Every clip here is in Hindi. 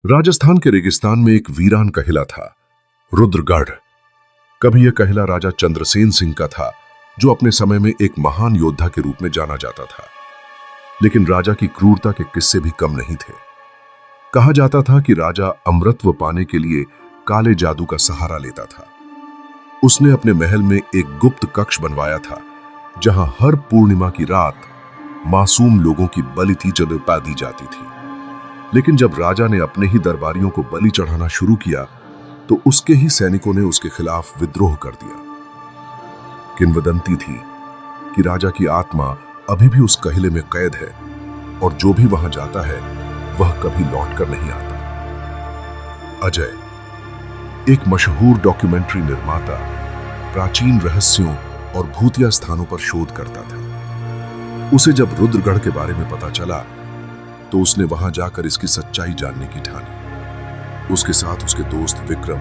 राजस्थान के रेगिस्तान में एक वीरान कहला था, रुद्रगढ़। कभी यह कहला राजा चंद्रसेन सिंह का था, जो अपने समय में एक महान योद्धा के रूप में जाना जाता था। लेकिन राजा की क्रूरता के किस्से भी कम नहीं थे। कहा जाता था कि राजा अमृतत्व पाने के लिए काले जादू का सहारा लेता था। उसने अपने महल में एक गुप्त कक्ष बनवाया था, जहां हर पूर्णिमा की रात मासूम लोगों की बलि चढ़ा दी जाती थी। लेकिन जब राजा ने अपने ही दरबारियों को बलि चढ़ाना शुरू किया, तो उसके ही सैनिकों ने उसके खिलाफ विद्रोह कर दिया। किंवदंती थी कि राजा की आत्मा अभी भी उस कहले में कैद है, और जो भी वहां जाता है वह कभी लौटकर नहीं आता। अजय, एक मशहूर डॉक्यूमेंट्री निर्माता, प्राचीन रहस्यों और भूतिया स्थानों पर शोध करता था। उसे जब रुद्रगढ़ के बारे में पता चला, तो उसने वहां जाकर इसकी सच्चाई जानने की ठानी। उसके साथ उसके दोस्त विक्रम,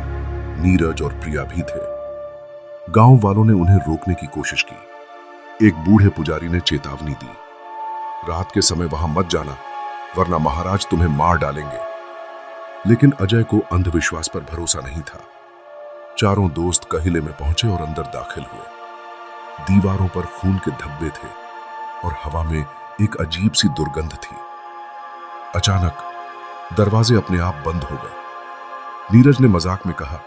नीरज और प्रिया भी थे। गांव वालों ने उन्हें रोकने की कोशिश की। एक बूढ़े पुजारी ने चेतावनी दी, रात के समय वहां मत जाना, वरना महाराज तुम्हें मार डालेंगे। लेकिन अजय को अंधविश्वास पर भरोसा नहीं था। चारों दोस्त कहले में पहुंचे और अंदर दाखिल हुए। दीवारों पर खून के धब्बे थे और हवा में एक अजीब सी दुर्गंध थी। अचानक दरवाजे अपने आप बंद हो गए। नीरज ने मजाक में कहा,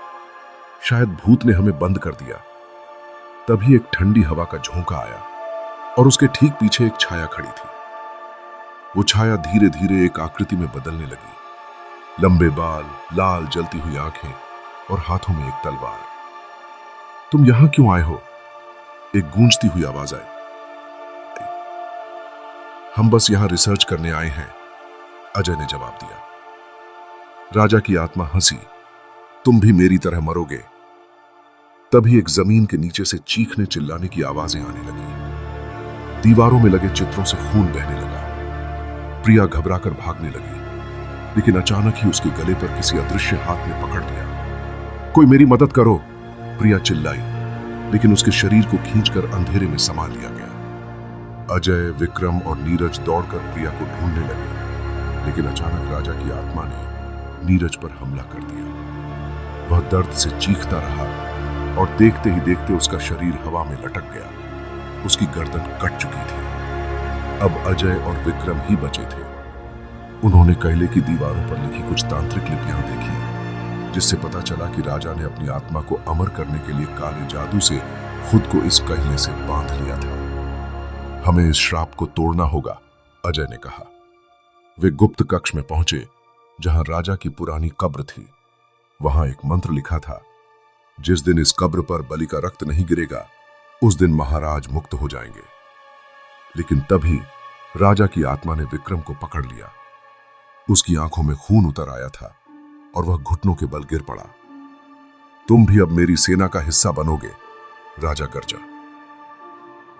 शायद भूत ने हमें बंद कर दिया। तभी एक ठंडी हवा का झोंका आया और उसके ठीक पीछे एक छाया खड़ी थी। वो छाया धीरे धीरे एक आकृति में बदलने लगी। लंबे बाल, लाल जलती हुई आंखें और हाथों में एक तलवार। तुम यहां क्यों आए हो? एक गूंजती हुई आवाज आई। हम बस यहां रिसर्च करने आए हैं, अजय ने जवाब दिया। राजा की आत्मा हंसी, तुम भी मेरी तरह मरोगे। तभी एक जमीन के नीचे से चीखने चिल्लाने की आवाजें आने लगी। दीवारों में लगे चित्रों से खून बहने लगा। प्रिया घबराकर भागने लगी, लेकिन अचानक ही उसके गले पर किसी अदृश्य हाथ ने पकड़ लिया। कोई मेरी मदद करो, प्रिया चिल्लाई, लेकिन उसके शरीर को खींचकर अंधेरे में समा लिया गया। अजय, विक्रम और नीरज दौड़कर प्रिया को ढूंढने लगे, लेकिन अचानक राजा की आत्मा ने नीरज पर हमला कर दिया। वह दर्द से चीखता रहा और देखते ही देखते उसका शरीर हवा में लटक गया। उसकी गर्दन कट चुकी थी। अब अजय और विक्रम ही बचे थे। उन्होंने कहले की दीवारों पर लिखी कुछ तांत्रिक लिपियां देखी, जिससे पता चला कि राजा ने अपनी आत्मा को अमर करने के लिए काले जादू से खुद को इस कहले से बांध लिया था। हमें इस श्राप को तोड़ना होगा, अजय ने कहा। वे गुप्त कक्ष में पहुंचे, जहां राजा की पुरानी कब्र थी। वहां एक मंत्र लिखा था, जिस दिन इस कब्र पर बलि का रक्त नहीं गिरेगा, उस दिन महाराज मुक्त हो जाएंगे। लेकिन तभी राजा की आत्मा ने विक्रम को पकड़ लिया। उसकी आंखों में खून उतर आया था और वह घुटनों के बल गिर पड़ा। तुम भी अब मेरी सेना का हिस्सा बनोगे, राजा गरजा।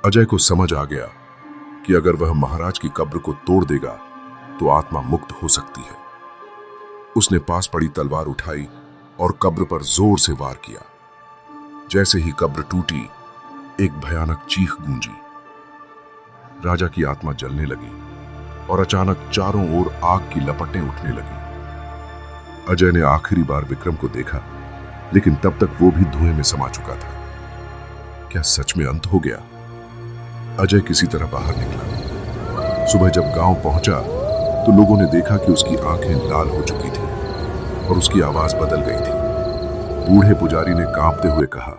अजय को समझ आ गया कि अगर वह महाराज की कब्र को तोड़ देगा तो आत्मा मुक्त हो सकती है। उसने पास पड़ी तलवार उठाई और कब्र पर जोर से वार किया। जैसे ही कब्र टूटी, एक भयानक चीख गूंजी। राजा की आत्मा जलने लगी और अचानक चारों ओर आग की लपटें उठने लगी। अजय ने आखिरी बार विक्रम को देखा, लेकिन तब तक वो भी धुएं में समा चुका था। क्या सच में अंत हो गया? अजय किसी तरह बाहर निकला। सुबह जब गांव पहुंचा, तो लोगों ने देखा कि उसकी आंखें लाल हो चुकी थी और उसकी आवाज बदल गई थी। बूढ़े पुजारी ने कांपते हुए कहा,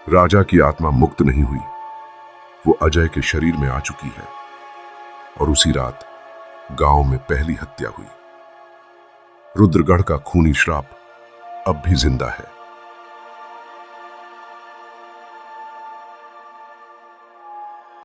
राजा की आत्मा मुक्त नहीं हुई, वो अजय के शरीर में आ चुकी है। और उसी रात गांव में पहली हत्या हुई। रुद्रगढ़ का खूनी श्राप अब भी जिंदा है।